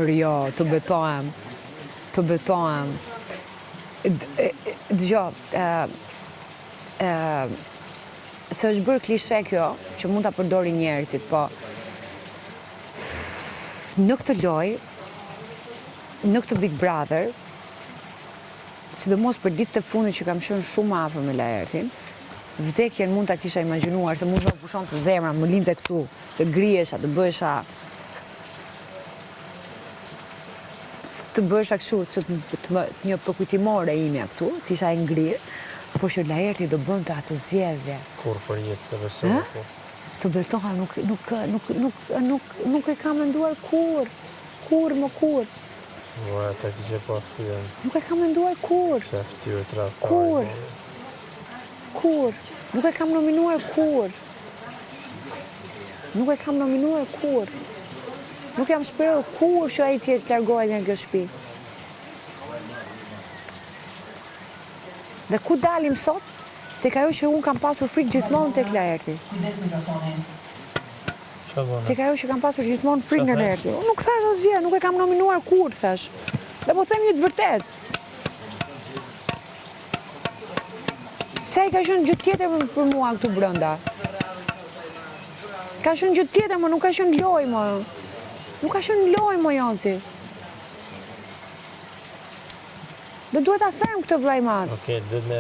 Por jo, të betohem. Dëgjo, se është bërë klishe kjo, që mund të përdori njerëzit, po në këtë loj, në këtë Big Brother, sidomos për ditë të fundit që kam qenë shumë afër me Laertin, vdekjen mund ta kisha imagjinuar, se mund të më pushon të zemra, më linte këtu, të grihesha, të bëhesha kështu, një përkujtimore imja këtu, të isha e ngrirë, po që Laerti do bënte atë zgjedhje. Kur për jetë të besoj. Të betoha, nuk e kam menduar kur. Kur. Ua, ta kishe po aftyen. Nuk e kam menduar kur. Se aftyen të raftarë. Kur. Nuk e kam nominuar kur. Nuk jam shprehur kur që ai të largohet nga kjo shtëpi. Dhe ku dalim sot? Tek ajo që unë kam pasur frikë gjithmonë tek Laerti. Tek ajo që kam pasur gjithmonë frikë nga Laerti. Unë nuk thash asgjë, nuk e kam nominuar kur, thash. Dhe po them një të vërtet. Se ai ka qenë gjë tjetër për mua këtu brenda. Ka qenë gjë tjetër, më nuk ka qenë lojë, më. Nuk ka qenë lojë, më Jonci. Dhe duhet ta them këtë vllai madh. Okej, dhe me